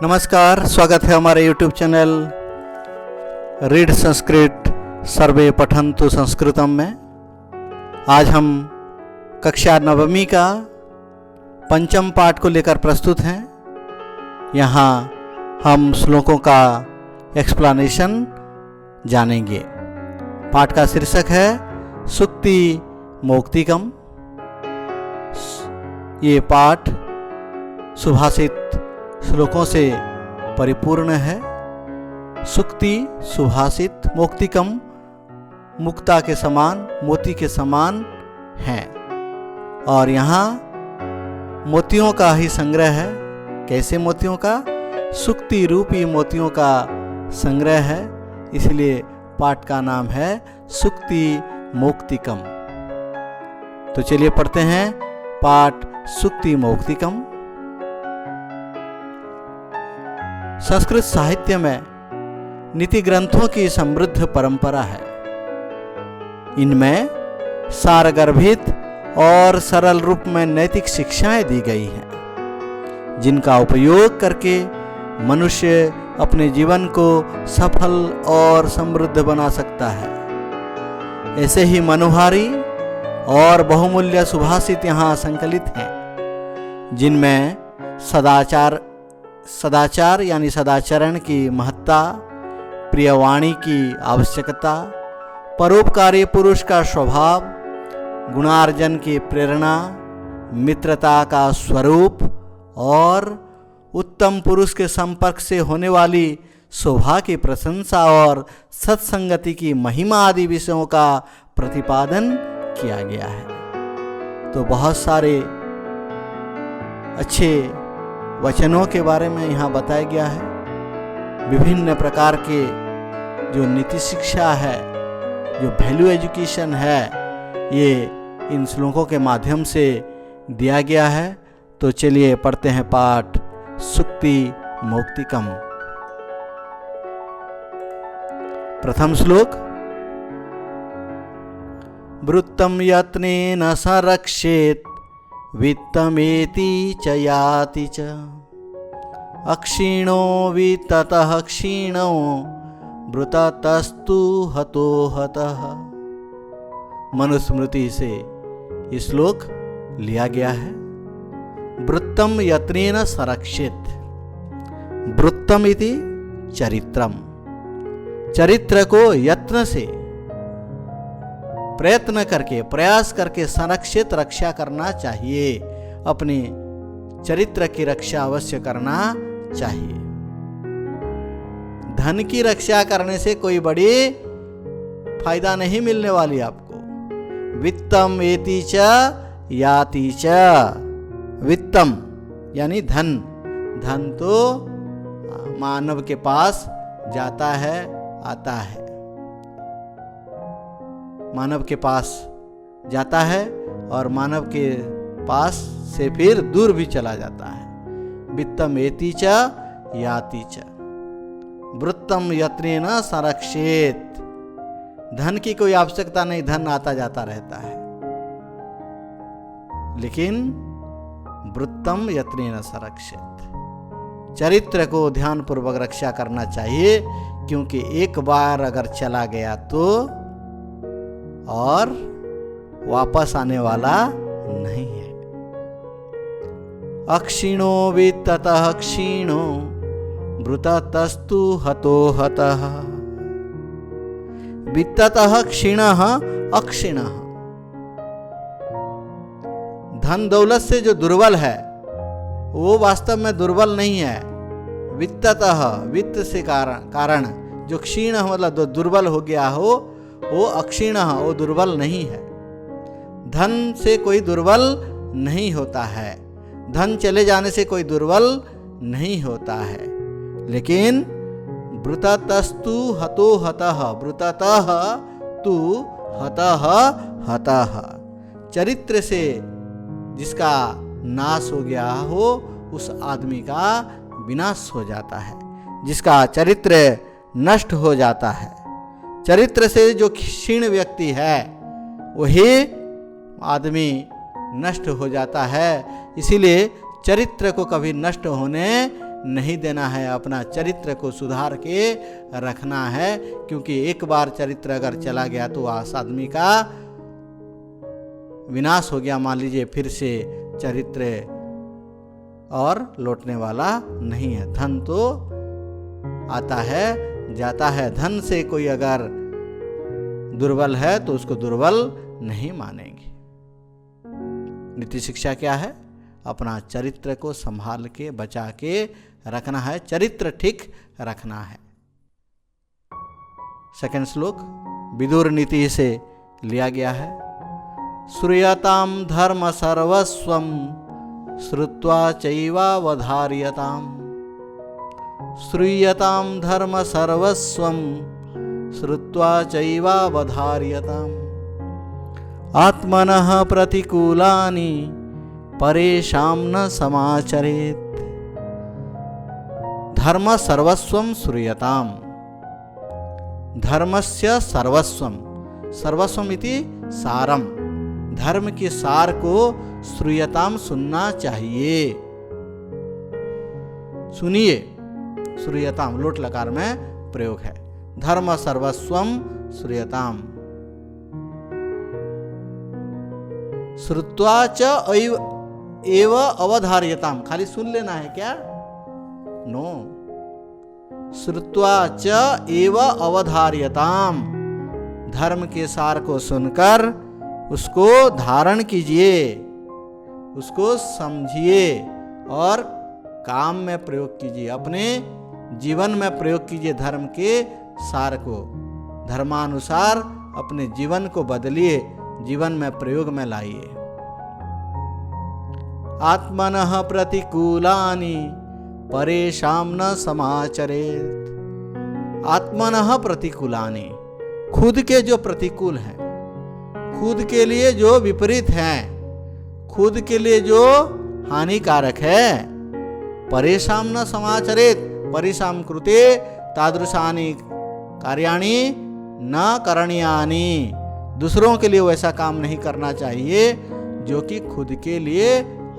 नमस्कार, स्वागत है हमारे YouTube चैनल रीड संस्कृत सर्वे पठन्तु संस्कृतम में। आज हम कक्षा नवमी का पंचम पाठ को लेकर प्रस्तुत हैं। यहाँ हम श्लोकों का एक्सप्लेनेशन जानेंगे। पाठ का शीर्षक है सुक्ति मौक्तिकम। ये पाठ सुभाषित श्लोकों से परिपूर्ण है। सुक्ति सुभाषित मौक्तिकम मुक्ता के समान, मोती के समान हैं। और यहाँ मोतियों का ही संग्रह है। कैसे मोतियों का? सुक्ति रूपी मोतियों का संग्रह है, इसलिए पाठ का नाम है सुक्ति मौक्तिकम। तो चलिए पढ़ते हैं पाठ सुक्ति मौक्तिकम। संस्कृत साहित्य में नीति ग्रंथों की समृद्ध परंपरा है। इनमें सारगर्भित और सरल रूप में नैतिक शिक्षाएं दी गई हैं, जिनका उपयोग करके मनुष्य अपने जीवन को सफल और समृद्ध बना सकता है। ऐसे ही मनोहारी और बहुमूल्य सुभाषित यहाँ संकलित हैं, जिनमें सदाचार यानी सदाचरण की महत्ता, प्रियवाणी की आवश्यकता, परोपकारी पुरुष का स्वभाव, गुणार्जन की प्रेरणा, मित्रता का स्वरूप और उत्तम पुरुष के संपर्क से होने वाली शोभा की प्रशंसा और सत्संगति की महिमा आदि विषयों का प्रतिपादन किया गया है। तो बहुत सारे अच्छे वचनों के बारे में यहाँ बताया गया है। विभिन्न प्रकार के जो नीति शिक्षा है, जो वैल्यू एजुकेशन है, ये इन श्लोकों के माध्यम से दिया गया है। तो चलिए पढ़ते हैं पाठ सुक्ति मौक्तिकम। प्रथम श्लोक। वृत्तम यत्नेन संरक्षेत वित्तमेति च याति च अक्षीणो वित्ततः क्षीणो वृत्तस्तु हतो हतः। मनुस्मृति से ये श्लोक लिया गया है। वृत्तम यत्नेन संरक्षेत। वृत्तम इति चरित्रम। चरित्र को यत्न से, प्रयत्न करके, प्रयास करके संरक्षित रक्षा करना चाहिए। अपने चरित्र की रक्षा अवश्य करना चाहिए। धन की रक्षा करने से कोई बड़ी फायदा नहीं मिलने वाली आपको। वित्तम एति च याति च। वित्तम यानी धन। धन तो मानव के पास जाता है, आता है। मानव के पास जाता है और मानव के पास से फिर दूर भी चला जाता है। वित्तम एति च याति च। वृत्तम यत्नेन संरक्षेत। धन की कोई आवश्यकता नहीं, धन आता जाता रहता है। लेकिन वृत्तम यत्नेन संरक्षेत। चरित्र को ध्यानपूर्वक रक्षा करना चाहिए, क्योंकि एक बार अगर चला गया तो और वापस आने वाला नहीं है। अक्षीणो वित्ततः क्षीणो वृत्तस्तु हतो हतः। वित्ततः क्षीणः अक्षीणः। धन दौलत से जो दुर्बल है वो वास्तव में दुर्बल नहीं है। वित्ततः, वित्त से कारण जो क्षीण मतलब जो दुर्बल हो गया हो, वो अक्षीण, वो दुर्बल नहीं है। धन से कोई दुर्बल नहीं होता है। धन चले जाने से कोई दुर्बल नहीं होता है। लेकिन वृत्तस्तु हतो हतः। वृत्ततः तु हतः हतः। चरित्र से जिसका नाश हो गया हो, उस आदमी का विनाश हो जाता है। जिसका चरित्र नष्ट हो जाता है। चरित्र से जो क्षीण व्यक्ति है वही आदमी नष्ट हो जाता है। इसीलिए चरित्र को कभी नष्ट होने नहीं देना है, अपना चरित्र को सुधार के रखना है। क्योंकि एक बार चरित्र अगर चला गया तो उस आदमी का विनाश हो गया, मान लीजिए, फिर से चरित्र और लौटने वाला नहीं है। धन तो आता है जाता है, धन से कोई अगर दुर्बल है तो उसको दुर्बल नहीं मानेंगे। नीति शिक्षा क्या है? अपना चरित्र को संभाल के बचा के रखना है, चरित्र ठीक रखना है। सेकंड श्लोक विदुर नीति से लिया गया है। श्रूयताम धर्म सर्वस्वम श्रुत्वा चैवावधार्यताम। श्रूयताम धर्म सर्वस्वम श्रुत्वा चैवावधार्यताम। आत्मनः प्रतिकूलानि परेषां न समाचरेत्। धर्म सर्वस्वम श्रूयताम। धर्मस्य सर्वस्वम, सर्वस्वम इति सारम, धर्म के सार को श्रूयताम सुनना चाहिए। सुनिए, श्रूयताम लोट लकार में प्रयोग है। धर्म सर्वस्वम श्रूयताम। श्रुत्वा च एव अवधार्यताम, खाली सुन लेना है क्या? नो, श्रुत्वा च एव अवधार्यताम, धर्म के सार को सुनकर उसको धारण कीजिए, उसको समझिए और काम में प्रयोग कीजिए, अपने जीवन में प्रयोग कीजिए। धर्म के सार को धर्मानुसार अपने जीवन को बदलिए, जीवन में प्रयोग में लाइए। आत्मनः प्रतिकूलानि परेषां न समाचरेत्। आत्मनः प्रतिकूलानि, खुद के जो प्रतिकूल हैं, खुद के लिए जो विपरीत हैं, खुद के लिए जो हानिकारक है, परेषां न समाचरेत्। परेषां कृते तादृशानि कार्याणि न करणीयानि। दूसरों के लिए वैसा काम नहीं करना चाहिए जो कि खुद के लिए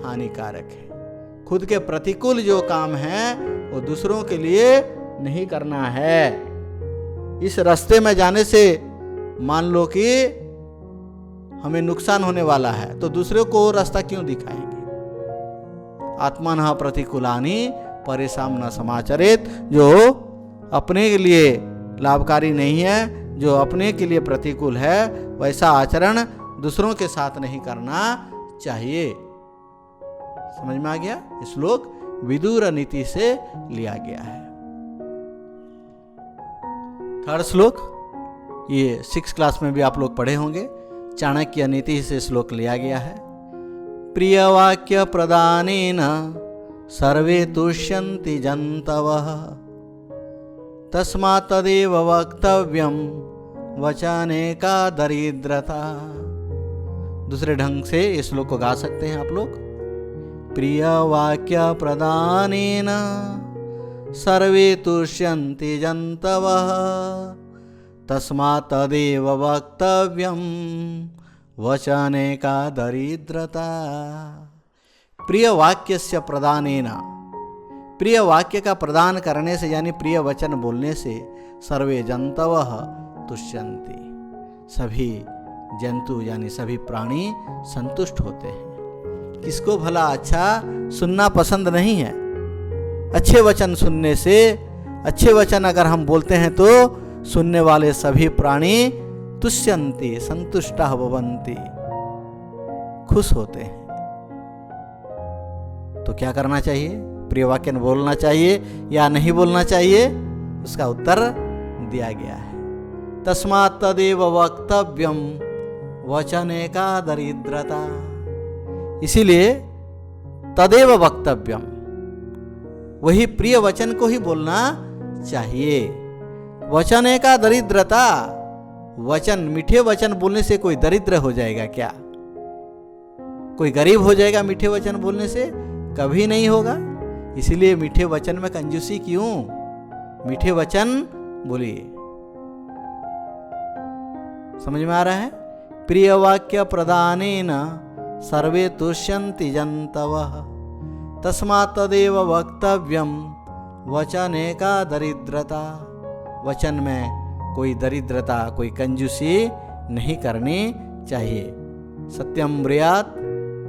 हानिकारक है। खुद के प्रतिकूल जो काम है वो दूसरों के लिए नहीं करना है। इस रास्ते में जाने से मान लो कि हमें नुकसान होने वाला है तो दूसरे को रास्ता क्यों दिखाएंगे? आत्मनः प्रतिकूलानि परेषां न समाचरेत्। जो अपने के लिए लाभकारी नहीं है, जो अपने के लिए प्रतिकूल है, वैसा आचरण दूसरों के साथ नहीं करना चाहिए। समझ में आ गया? श्लोक विदुर नीति से लिया गया है। थर्ड श्लोक, ये 6 क्लास में भी आप लोग पढ़े होंगे। चाणक्य नीति से श्लोक लिया गया है। प्रिय वाक्य प्रदानेन सर्वे तुष्यन्ति जन्तवः, तस्मात् तदेव वक्तव्यम वचने का दरिद्रता। दूसरे ढंग से इस श्लोक को गा सकते हैं आप लोग। प्रिय वाक्य प्रदानेन सर्वे तुष्यन्ति जन्तवः, तस्मात् तदेव वक्तव्यम वचने का दरिद्रता। प्रिय वाक्य से प्रदानेन, प्रिय वाक्य का प्रदान करने से यानी प्रिय वचन बोलने से सर्वे जंतवः तुष्यन्ति, सभी जंतु यानी सभी प्राणी संतुष्ट होते हैं। किसको भला अच्छा सुनना पसंद नहीं है? अच्छे वचन सुनने से, अच्छे वचन अगर हम बोलते हैं तो सुनने वाले सभी प्राणी तुष्यन्ति, संतुष्टः भवन्ति, खुश होते हैं। तो क्या करना चाहिए? प्रिय वाक्य बोलना चाहिए या नहीं बोलना चाहिए? उसका उत्तर दिया गया है। तस्मात् तदेव वक्तव्यम वचने का दरिद्रता। इसीलिए तदेव वक्तव्यम, वही प्रिय वचन को ही बोलना चाहिए। वचने का दरिद्रता, वचन, मीठे वचन बोलने से कोई दरिद्र हो जाएगा क्या? कोई गरीब हो जाएगा मीठे वचन बोलने से? कभी नहीं होगा। इसीलिए मीठे वचन में कंजूसी क्यों? मीठे वचन बोलिए। समझ में आ रहा है? प्रिय वाक्य प्रदानेन सर्वे तुष्यन्ति जन्तवः, तस्मात् तदेव वक्तव्यम वचने का दरिद्रता। वचन में कोई दरिद्रता, कोई कंजूसी नहीं करनी चाहिए। सत्यम ब्रूयात्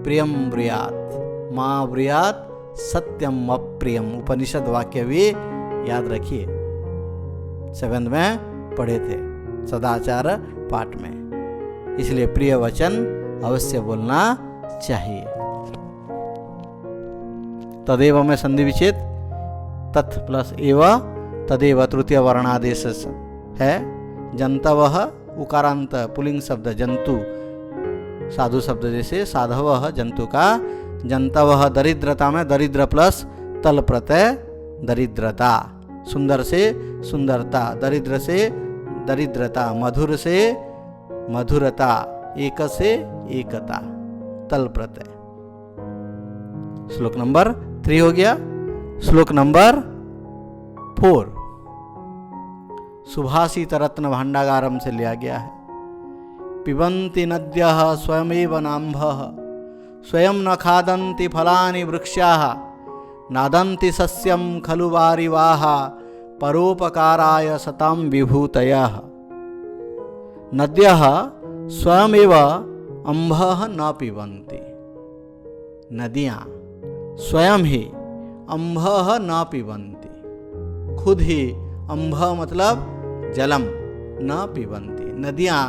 प्रियम ब्रूयात् मां ब्रूयात् सत्यम अप्रियम, उपनिषद वाक्य भी याद रखिए, 7th में पढ़े थे सदाचार पाठ में। इसलिए प्रिय वचन अवश्य बोलना चाहिए। तदेव में संधि विच्छेद, तत् प्लस एव, तदेव तृतीय वर्णादेश है। जंतवः उकारांत पुलिंग शब्द जंतु, साधु शब्द जैसे साधवः जंतु का, जंतवः दरिद्रता में दरिद्र प्लस तल प्रत्यय दरिद्रता। सुंदर से सुंदरता, दरिद्र से दरिद्रता, मधुर से मधुरता, एक से एकता, तल प्रत्यय। श्लोक नंबर 3 हो गया। श्लोक नंबर 4 सुभाषित रत्न भांडागारम से लिया गया है। पिबन्ति नद्यः स्वयमेव नाम्भः स्वयं न खादन्ति फलानि वृक्षाः नादन्ति सस्यं खलु वारिवाः परोपकाराय सतां विभूतयः। नद्यः स्वयमेव अम्भः न पिबन्ति, नदियाँ स्वयं ही अम्भः न पिबन्ति, खुद ही, अम्भ मतलब जलम, न पिबन्ति। नदियाँ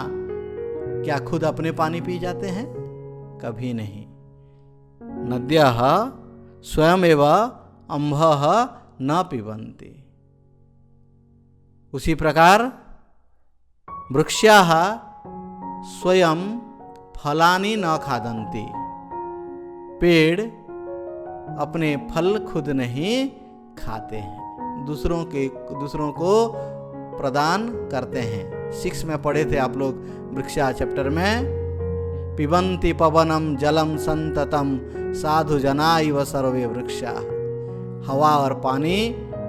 क्या खुद अपने पानी पी जाते हैं? कभी नहीं। नद्यः स्वयमेव अम्भः न पिबन्ति। उसी प्रकार वृक्षाः स्वयं फलानि न खादन्ति, पेड़ अपने फल खुद नहीं खाते हैं, दूसरों को प्रदान करते हैं। 6 में पढ़े थे आप लोग वृक्षा चैप्टर में। पिबन्ति पवनम जलम संततम साधु जना इव सर्वे वृक्षा। हवा और पानी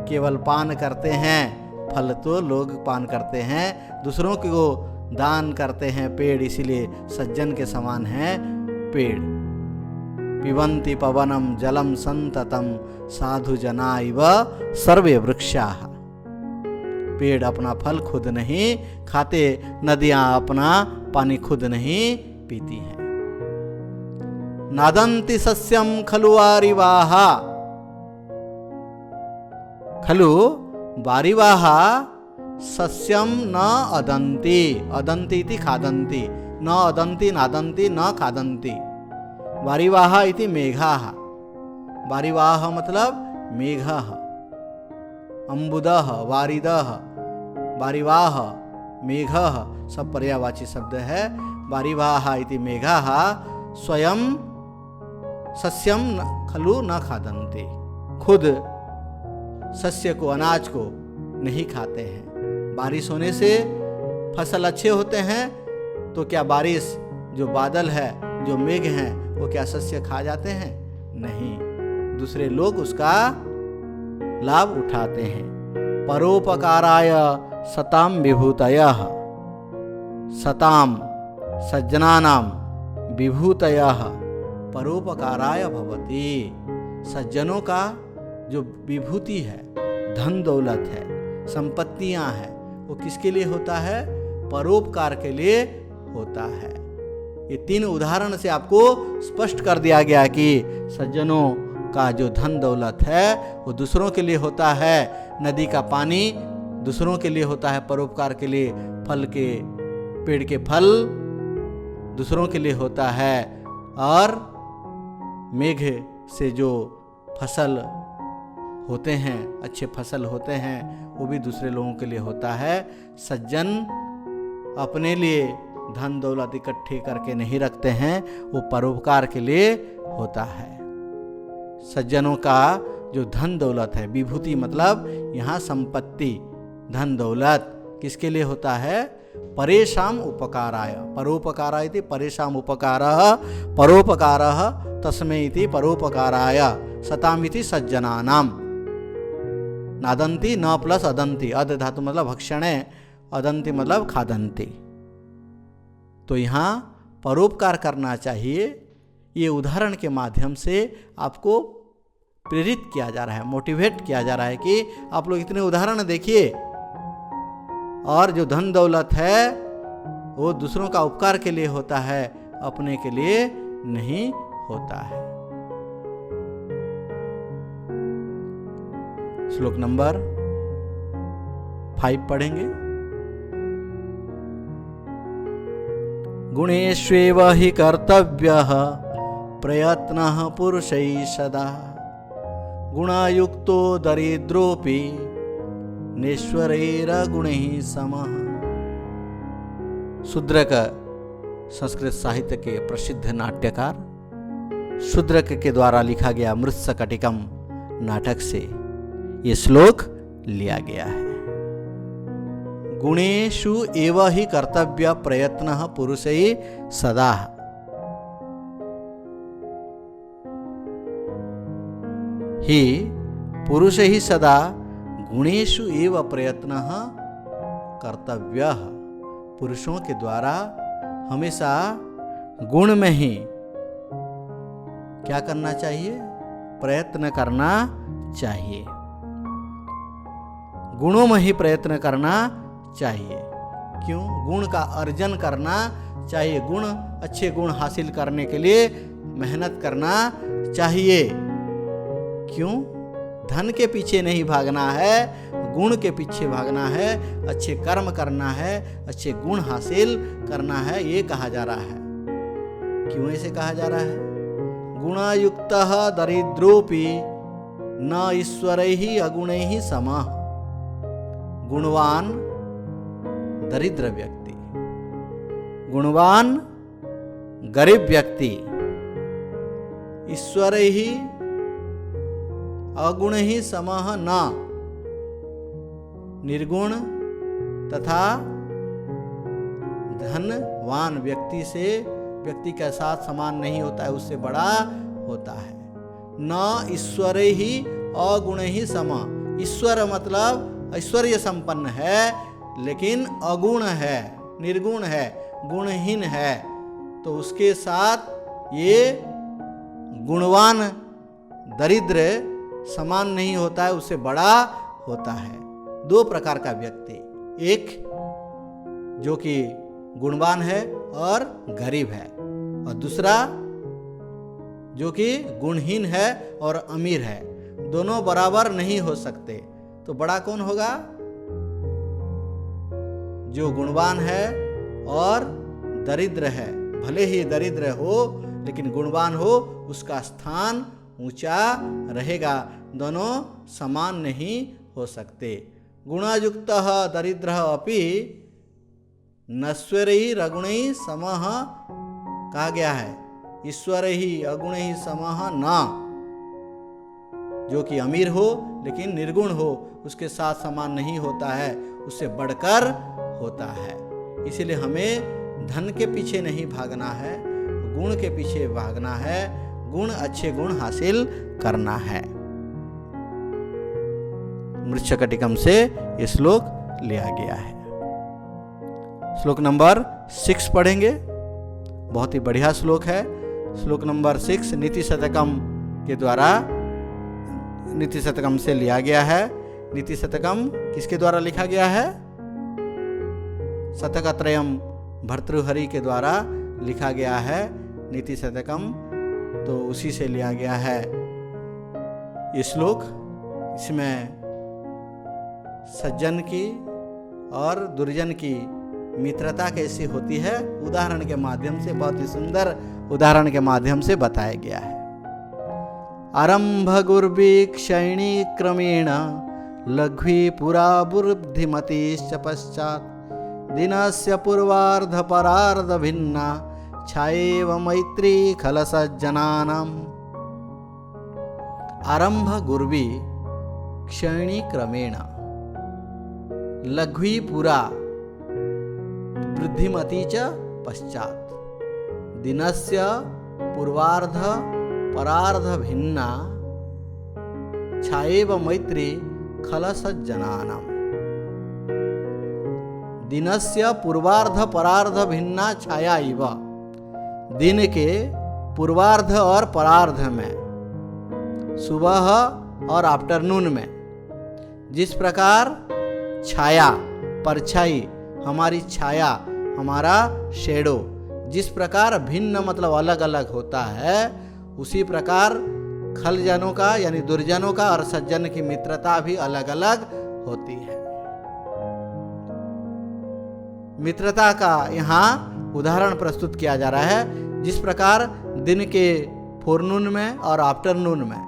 केवल पान करते हैं, फल तो लोग पान करते हैं, दूसरों को दान करते हैं पेड़, इसीलिए सज्जन के समान है पेड़। पिबन्ति पवनम जलम संततम साधु जना इव सर्वे वृक्षा। पेड़ अपना फल खुद नहीं खाते, नदियां अपना पानी खुद नहीं पीती हैं। नादन्ति सस्यम खलु वारिवाः, खलु वारिवाः सस्यम न अदन्ति, अदन्ति इति खादन्ति, न अदन्ति नादन्ति न खादन्ति। वारिवाः इति मेघाः, वारिवाः मतलब मेघः, अम्बुदः वारिदः वारिवाः मेघः सब पर्यायवाची शब्द है। वारिवाः इति मेघाः स्वयं सस्यम खलु न खादन्ति, खुद सस्य को, अनाज को नहीं खाते हैं। बारिश होने से फसल अच्छे होते हैं, तो क्या बारिश जो बादल है, जो मेघ हैं, वो क्या सस्य खा जाते हैं? नहीं, दूसरे लोग उसका लाभ उठाते हैं। परोपकाराय सतां विभूतयः, सतां सज्जनानां विभूतयः परोपकाराय भवति। सज्जनों का जो विभूति है, धन दौलत है, संपत्तियां हैं, वो किसके लिए होता है? परोपकार के लिए होता है। ये 3 उदाहरण से आपको स्पष्ट कर दिया गया कि सज्जनों का जो धन दौलत है वो दूसरों के लिए होता है। नदी का पानी दूसरों के लिए होता है, परोपकार के लिए। फल के, पेड़ के फल दूसरों के लिए होता है, और मेघ से जो फसल होते हैं, अच्छे फसल होते हैं, वो भी दूसरे लोगों के लिए होता है। सज्जन अपने लिए धन दौलत इकट्ठे करके नहीं रखते हैं, वो परोपकार के लिए होता है। सज्जनों का जो धन दौलत है, विभूति मतलब यहाँ संपत्ति, धन दौलत किसके लिए होता है? परेशान उपकाराय, परोपकाराय इति परेशान उपकारः, परोपकारः तस्मै इति परोपकाराय, सताम इति सज्जनानाम। नादन्ति न प्लस अदन्ति, अद धातु मतलब भक्षणे, अदन्ति मतलब खादन्ति। तो यहाँ परोपकार करना चाहिए। ये उदाहरण के माध्यम से आपको प्रेरित किया जा रहा है, मोटिवेट किया जा रहा है कि आप लोग इतने उदाहरण देखिए। और जो धन दौलत है वो दूसरों का उपकार के लिए होता है, अपने के लिए नहीं होता है। श्लोक नंबर 5 पढ़ेंगे। गुणेष्वेव हि कर्तव्यः प्रयत्नः पुरुषैः सदा गुणायुक्तो दरिद्रोऽपि निश्वरैर्गुणैः समः। शूद्रक संस्कृत साहित्य के प्रसिद्ध नाट्यकार शूद्रक के द्वारा लिखा गया मृत्सकटिकम नाटक से ये श्लोक लिया गया है। गुणेषु एव हि कर्तव्य प्रयत्नः पुरुषैः सदा। हि पुरुषैः सदा गुणेषु एव प्रयत्नः कर्तव्यः। पुरुषों के द्वारा हमेशा गुण में ही क्या करना चाहिए? प्रयत्न करना चाहिए। गुणों में ही प्रयत्न करना चाहिए। क्यों? गुण का अर्जन करना चाहिए। गुण, अच्छे गुण हासिल करने के लिए मेहनत करना चाहिए। क्यों? धन के पीछे नहीं भागना है, गुण के पीछे भागना है, अच्छे कर्म करना है, अच्छे गुण हासिल करना है, ये कहा जा रहा है। क्यों ऐसे कहा जा रहा है? गुणायुक्तः दरिद्रोऽपि न ईश्वरैः अगुणैः समः। गुणवान दरिद्र व्यक्ति, गुणवान गरीब व्यक्ति, ईश्वरैः अगुणैः समः न, निर्गुण तथा धनवान व्यक्ति के साथ समान नहीं होता है, उससे बड़ा होता है। न ईश्वरैः अगुणैः समः। ईश्वर मतलब ऐश्वर्य संपन्न है लेकिन अगुण है, निर्गुण है, गुणहीन है, तो उसके साथ ये गुणवान दरिद्र समान नहीं होता है, उससे बड़ा होता है। दो प्रकार का व्यक्ति, एक जो कि गुणवान है और गरीब है, और दूसरा जो कि गुणहीन है और अमीर है। दोनों बराबर नहीं हो सकते। तो बड़ा कौन होगा? जो गुणवान है और दरिद्र है। भले ही दरिद्र हो लेकिन गुणवान हो, उसका स्थान ऊंचा रहेगा। दोनों समान नहीं हो सकते। गुणायुक्तः दरिद्रः अपि नश्वरैः अगुणैः समः कहा गया है। ईश्वरैः अगुणैः समः न। जो कि अमीर हो लेकिन निर्गुण हो, उसके साथ समान नहीं होता है, उससे बढ़कर होता है। इसलिए हमें धन के पीछे नहीं भागना है, गुण के पीछे भागना है, गुण, अच्छे गुण हासिल करना है। मृच्छकटिकम से ये श्लोक लिया गया है। श्लोक नंबर 6 पढ़ेंगे। बहुत ही बढ़िया श्लोक है। श्लोक नंबर 6 नीति शतकम के द्वारा, नीति शतकम से लिया गया है। नीति शतकम किसके द्वारा लिखा गया है? शतकत्रयम भर्तृहरि के द्वारा लिखा गया है नीति शतकम, तो उसी से लिया गया है ये श्लोक। इसमें सज्जन की और दुर्जन की मित्रता कैसी होती है, उदाहरण के माध्यम से, बहुत ही सुंदर उदाहरण के माध्यम से बताया गया है। आरंभ गुर्वीक्षैणी क्रमेण लघ्वी पुरा बुद्धिमतीश्च पश्चात् दिनस्य पूर्वार्ध परार्ध भिन्ना छाएव मैत्री खलसज्जनानाम्। आरंभ गुर्वी क्षैणी क्रमेण लघ्वी पुरा वृद्धिमती च पश्चात् दिनस्य पूर्वार्ध परार्ध भिन्ना छाएव मैत्री खलसज्जनानाम्। दिनस्य पूर्वार्ध परार्ध भिन्ना छाया इव। दिन के पूर्वार्ध और परार्ध में सुबह और आफ्टरनून में। जिस प्रकार छाया, परछाई, हमारी छाया, हमारा शेडो जिस प्रकार भिन्न मतलब अलग अलग होता है, उसी प्रकार खलजनों का यानी दुर्जनों का और सज्जन की मित्रता भी अलग अलग होती है। मित्रता का यहाँ उदाहरण प्रस्तुत किया जा रहा है। जिस प्रकार दिन के फोरनून में और आफ्टरनून में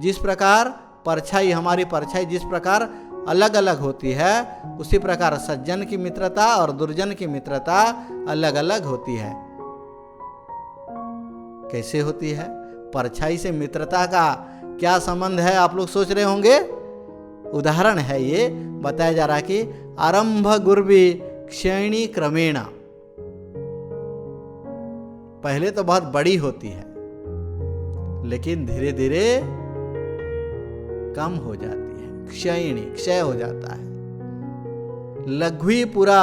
जिस प्रकार परछाई, हमारी परछाई जिस प्रकार अलग अलग होती है, उसी प्रकार सज्जन की मित्रता और दुर्जन की मित्रता अलग अलग होती है। कैसे होती है? परछाई से मित्रता का क्या संबंध है, आप लोग सोच रहे होंगे। उदाहरण है ये, बताया जा रहा है कि आरंभ गुर्वी क्षयणी क्रमेण, पहले तो बहुत बड़ी होती है लेकिन धीरे धीरे कम हो जाती है, क्षयणी, क्षय हो जाता है। लघ्वी पुरा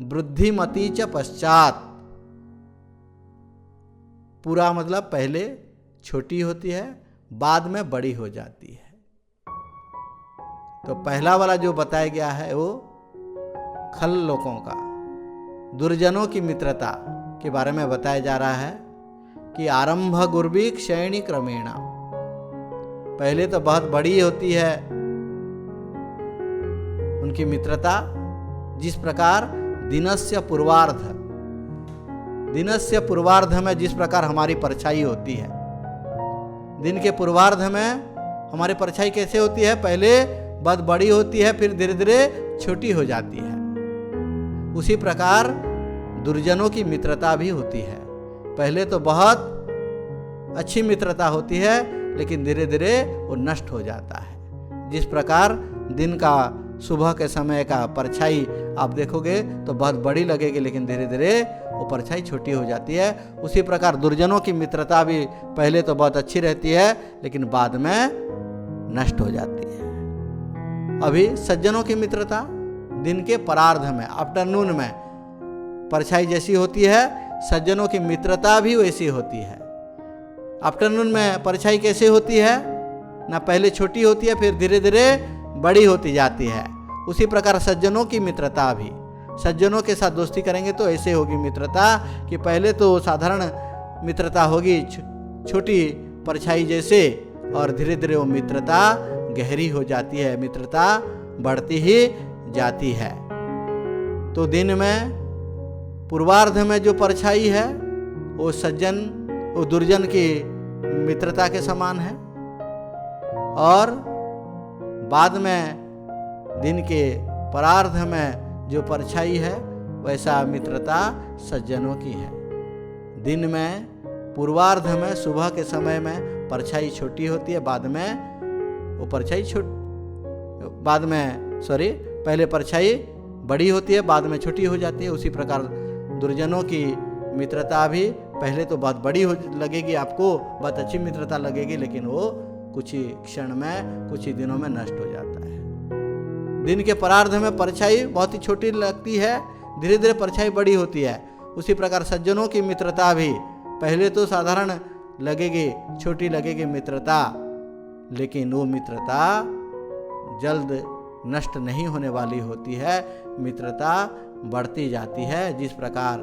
वृद्धिमती च पश्चात, पूरा मतलब पहले छोटी होती है, बाद में बड़ी हो जाती है। तो पहला वाला जो बताया गया है वो खल लोगों का, दुर्जनों की मित्रता के बारे में बताया जा रहा है कि आरंभ गुर्वी क्षयणी क्रमेण, पहले तो बहुत बड़ी होती है उनकी मित्रता। जिस प्रकार दिनस्य पूर्वार्ध, दिनस्य पूर्वार्ध में जिस प्रकार हमारी परछाई होती है, दिन के पूर्वार्ध में हमारी परछाई कैसे होती है, पहले बहुत बड़ी होती है फिर धीरे धीरे छोटी हो जाती है। उसी प्रकार दुर्जनों की मित्रता भी होती है, पहले तो बहुत अच्छी मित्रता होती है लेकिन धीरे धीरे वो नष्ट हो जाता है। जिस प्रकार दिन का सुबह के समय का परछाई आप देखोगे तो बहुत बड़ी लगेगी लेकिन धीरे धीरे वो परछाई छोटी हो जाती है, उसी प्रकार दुर्जनों की मित्रता भी पहले तो बहुत अच्छी रहती है लेकिन बाद में नष्ट हो जाती है। अभी सज्जनों की मित्रता दिन के परार्ध में, आफ्टरनून में परछाई जैसी होती है, सज्जनों की मित्रता भी वैसी होती है। आफ्टरनून में परछाई कैसे होती है ना, पहले छोटी होती है फिर धीरे धीरे बड़ी होती जाती है। उसी प्रकार सज्जनों की मित्रता भी, सज्जनों के साथ दोस्ती करेंगे तो ऐसे होगी मित्रता कि पहले तो साधारण मित्रता होगी छोटी परछाई जैसे, और धीरे धीरे वो मित्रता गहरी हो जाती है, मित्रता बढ़ती ही जाती है। तो दिन में पूर्वार्ध में जो परछाई है वो सज्जन, वो दुर्जन की मित्रता के समान है, और बाद में दिन के परार्ध में जो परछाई है वैसा मित्रता सज्जनों की है। दिन में पूर्वार्ध में सुबह के समय में परछाई छोटी होती है, बाद में वो परछाई पहले परछाई बड़ी होती है बाद में छोटी हो जाती है। उसी प्रकार दुर्जनों की मित्रता भी पहले तो बहुत बड़ी हो लगेगी, आपको बहुत अच्छी मित्रता लगेगी, लेकिन वो कुछ ही क्षण में, कुछ ही दिनों में नष्ट हो जाता है। दिन के परार्ध में परछाई बहुत ही छोटी लगती है, धीरे धीरे परछाई बड़ी होती है। उसी प्रकार सज्जनों की मित्रता भी पहले तो साधारण लगेगी, छोटी लगेगी मित्रता, लेकिन वो मित्रता जल्द नष्ट नहीं होने वाली होती है, मित्रता बढ़ती जाती है। जिस प्रकार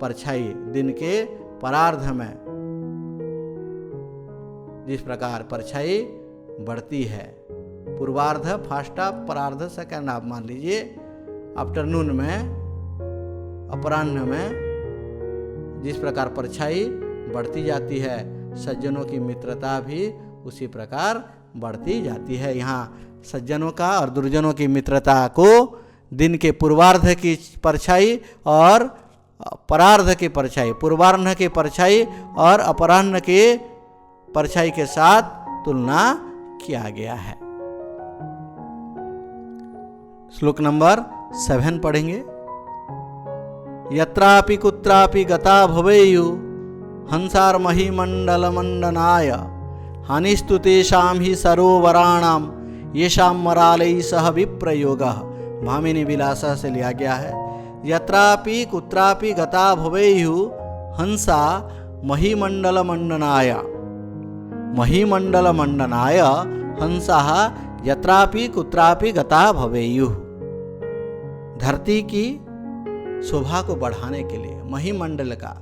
परछाई दिन के परार्ध में, जिस प्रकार परछाई बढ़ती है, पूर्वार्ध फर्स्ट हाफ, परार्ध सेकंड हाफ मान लीजिए, आफ्टरनून में, अपराह्न में जिस प्रकार परछाई बढ़ती जाती है, सज्जनों की मित्रता भी उसी प्रकार बढ़ती जाती है। यहाँ सज्जनों का और दुर्जनों की मित्रता को दिन के पूर्वार्ध की परछाई और परार्ध की परछाई, पूर्वार्ध की परछाई और अपराह्न की परछाई के साथ तुलना किया गया है। श्लोक नंबर 7 पढ़ेंगे। यत्रापि कुत्रापि गता भवेयु हंसार महीमंडल मंडनाय हानिस्तु तेषां हि सरोवराणाम येषां मरालैः सह विप्रयोगः, भामिनी विलासः से लिया गया है। यत्रापि कुत्रापि गता भवेयु हंसा महीमंडल मंडनाय, महीमंडल मंडनाय हंसाः यत्रापि कुत्रापि गता भवेयुः। धरती की शोभा को बढ़ाने के लिए, महीमंडल का,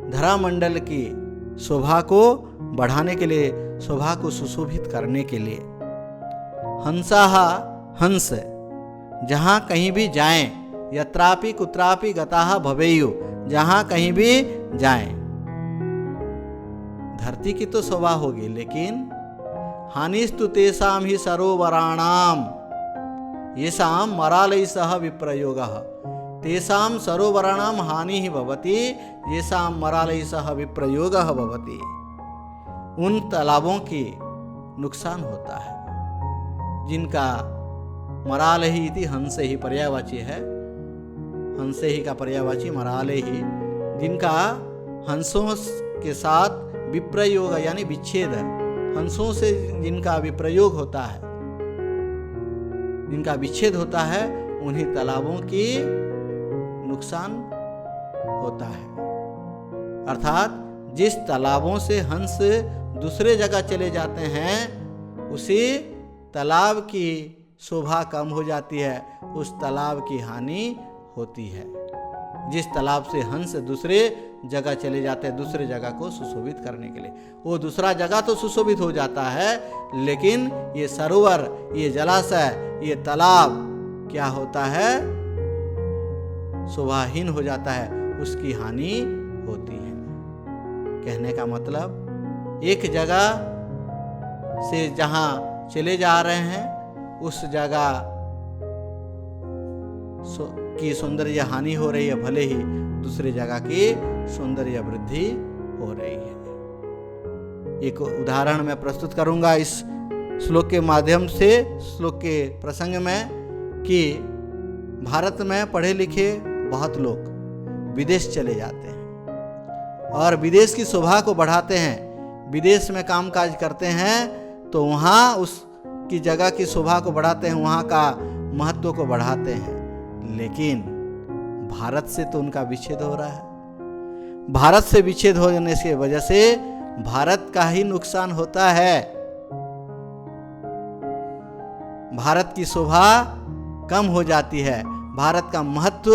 धरामंडल की शोभा को बढ़ाने के लिए, शोभा को सुशोभित करने के लिए, हंसाः हंस जहाँ कहीं भी जाएं, यत्रापि कुत्रापि गताः भवेयुः, जहाँ कहीं भी जाएं। धरती की तो शोभा होगी, लेकिन हानिस्तु तेषां ही सरोवराणाम येषां मरालैः सह विप्रयोगः। तेषां सरोवराणाम हानि ही भवति येषां मरालैः सह विप्रयोगः भवति। उन तालाबों की नुकसान होता है जिनका मराल ही इति हंस ही पर्यायवाची है, हंस ही का पर्यायवाची मराल ही, जिनका हंसों के साथ विप्रयोग यानी विच्छेद, हंसों से जिनका विप्रयोग होता है, जिनका विच्छेद होता है, उन्हीं तालाबों की नुकसान होता है। अर्थात जिस तालाबों से हंस दूसरे जगह चले जाते हैं, उसी तालाब की शोभा कम हो जाती है, उस तालाब की हानि होती है। जिस तालाब से हंस दूसरे जगह चले जाते हैं, दूसरे जगह को सुशोभित करने के लिए, वो दूसरा जगह तो सुशोभित हो जाता है, लेकिन ये सरोवर, ये जलाशय, ये तालाब क्या होता है, शोभाहीन हो जाता है, उसकी हानि होती है। कहने का मतलब, एक जगह से जहां चले जा रहे हैं, उस जगह की सौंदर्य हानि हो रही है, भले ही दूसरी जगह की सौंदर्य वृद्धि हो रही है। एक उदाहरण मैं प्रस्तुत करूंगा इस श्लोक के माध्यम से, श्लोक के प्रसंग में, कि भारत में पढ़े लिखे बहुत लोग विदेश चले जाते हैं और विदेश की शोभा को बढ़ाते हैं, विदेश में कामकाज करते हैं, तो वहाँ उसकी जगह की शोभा को बढ़ाते हैं, वहाँ का महत्व को बढ़ाते हैं, लेकिन भारत से तो उनका विच्छेद हो रहा है। भारत से विच्छेद होने की वजह से भारत का ही नुकसान होता है, भारत की शोभा कम हो जाती है, भारत का महत्व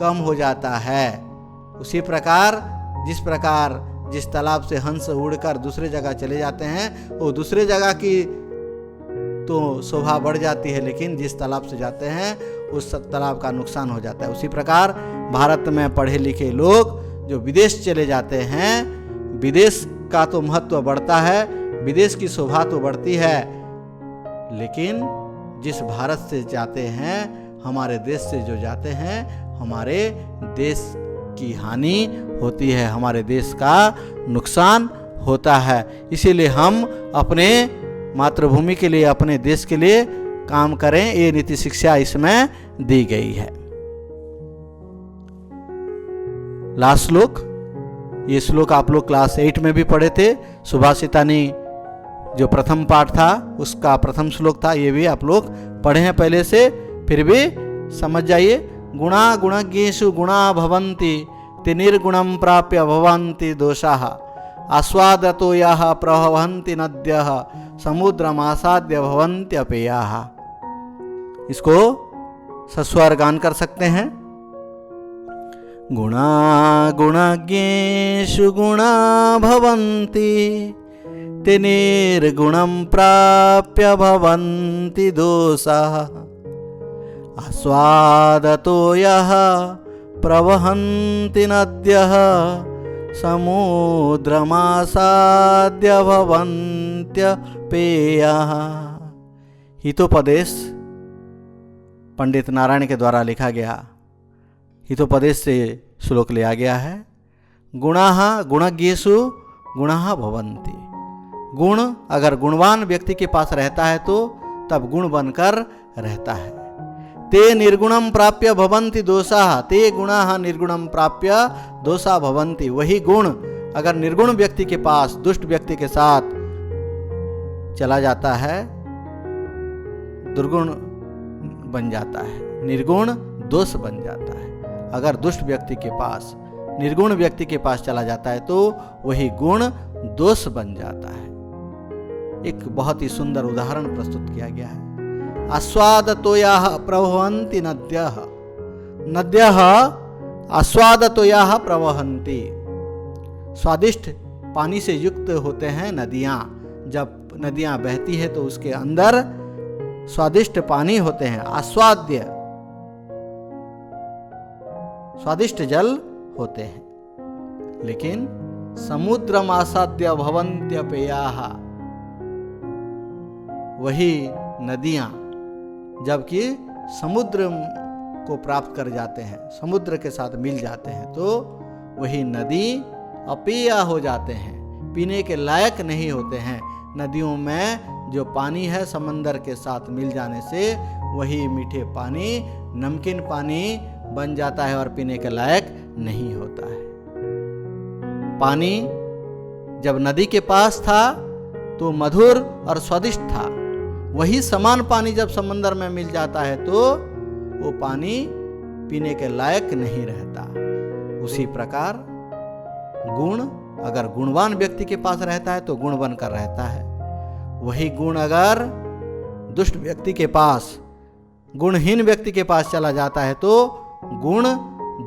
कम हो जाता है। उसी प्रकार जिस तालाब से हंस उड़कर दूसरे जगह चले जाते हैं, वो दूसरे जगह की तो शोभा बढ़ जाती है, लेकिन जिस तालाब से जाते हैं उस तालाब का नुकसान हो जाता है। उसी प्रकार भारत में पढ़े लिखे लोग जो विदेश चले जाते हैं, विदेश का तो महत्व बढ़ता है, विदेश की शोभा तो बढ़ती है, लेकिन जिस भारत से जाते हैं, हमारे देश से जो जाते हैं, हमारे देश की हानि होती है, हमारे देश का नुकसान होता है। इसीलिए हम अपने मातृभूमि के लिए, अपने देश के लिए काम करें, ये नीति शिक्षा इसमें दी गई है। लास्ट श्लोक, ये श्लोक आप लोग क्लास 8 में भी पढ़े थे, सुभाषितानी जो प्रथम पाठ था उसका प्रथम श्लोक था, ये भी आप लोग पढ़े हैं पहले से, फिर भी समझ जाइए। गुणा गुणज्ञेषु गुणा भवन्ति ते निर्गुणं प्राप्य भवन्ति दोषाः आस्वादतो याः प्रभवन्ति नद्यः समुद्रमासाद्य भवन्त्यपेयाः। इसको सस्वर गान कर सकते हैं। गुणा गुणज्ञेषु गुणा भवन्ति ते निर्गुणं प्राप्य भवन्ति दोषाः आस्वादतो यः प्रवहन्ति नद्यः समुद्रमासाद्य भवन्त्यपेयाः। हितोपदेश पंडित नारायण के द्वारा लिखा गया हितोपदेश से श्लोक लिया गया है। गुणाः गुणज्ञेषु गुणाः भवन्ति। गुण अगर गुणवान व्यक्ति के पास रहता है तो तब गुण बनकर रहता है। ते निर्गुणं प्राप्य भवन्ति दोषाः, ते गुणाः निर्गुणं प्राप्य दोषा भवन्ति। वही गुण अगर निर्गुण व्यक्ति के पास, दुष्ट व्यक्ति के साथ चला जाता है, दुर्गुण बन जाता है, निर्गुण दोष बन जाता है। अगर दुष्ट व्यक्ति के पास, निर्गुण व्यक्ति के पास चला जाता है तो वही गुण दोष बन जाता है। एक बहुत ही सुंदर उदाहरण प्रस्तुत किया गया है। आस्वादतोयाः प्रवहन्ति नद्यः, नद्यः आस्वादतोयाः प्रवहन्ति। स्वादिष्ट पानी से युक्त होते हैं नदियाँ। जब नदियाँ बहती है तो उसके अंदर स्वादिष्ट पानी होते हैं, आस्वाद्य स्वादिष्ट जल होते हैं। लेकिन समुद्रमासाद्य भवन्त्यपेयाः, वही नदियाँ जबकि समुद्र को प्राप्त कर जाते हैं, समुद्र के साथ मिल जाते हैं, तो वही नदी अपेय हो जाते हैं, पीने के लायक नहीं होते हैं। नदियों में जो पानी है समंदर के साथ मिल जाने से वही मीठे पानी नमकीन पानी बन जाता है और पीने के लायक नहीं होता है। पानी जब नदी के पास था तो मधुर और स्वादिष्ट था, वही समान पानी जब समंदर में मिल जाता है तो वो पानी पीने के लायक नहीं रहता। उसी प्रकार गुण अगर गुणवान व्यक्ति के पास रहता है तो गुण बनकर रहता है, वही गुण अगर दुष्ट व्यक्ति के पास, गुणहीन व्यक्ति के पास चला जाता है तो गुण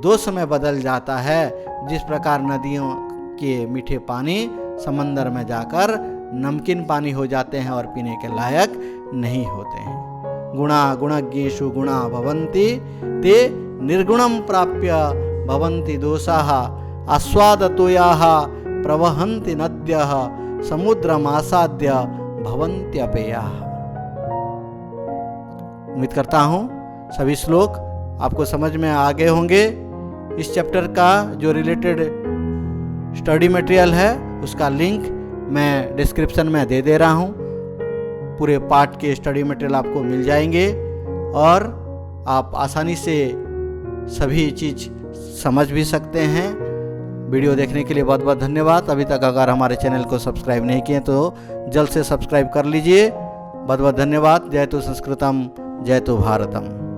दोष में बदल जाता है। जिस प्रकार नदियों के मीठे पानी समंदर में जाकर नमकीन पानी हो जाते हैं और पीने के लायक नहीं होते हैं। गुणा गुणज्ञेषु गुणा भवन्ति ते निर्गुणं प्राप्य भवन्ति दोषाः आस्वादतोयाः प्रवहन्ति नद्यः समुद्रमासाद्य भवन्त्यपेयाः। उम्मीद करता हूँ सभी श्लोक आपको समझ में आ गए होंगे। इस चैप्टर का जो रिलेटेड स्टडी मटेरियल है उसका लिंक मैं डिस्क्रिप्शन में दे दे रहा हूँ। पूरे पाठ के स्टडी मटेरियल आपको मिल जाएंगे और आप आसानी से सभी चीज़ समझ भी सकते हैं। वीडियो देखने के लिए बहुत बहुत धन्यवाद। अभी तक अगर हमारे चैनल को सब्सक्राइब नहीं किए तो जल्द से सब्सक्राइब कर लीजिए। बहुत बहुत धन्यवाद। जय तो संस्कृतम, जय तो भारतम।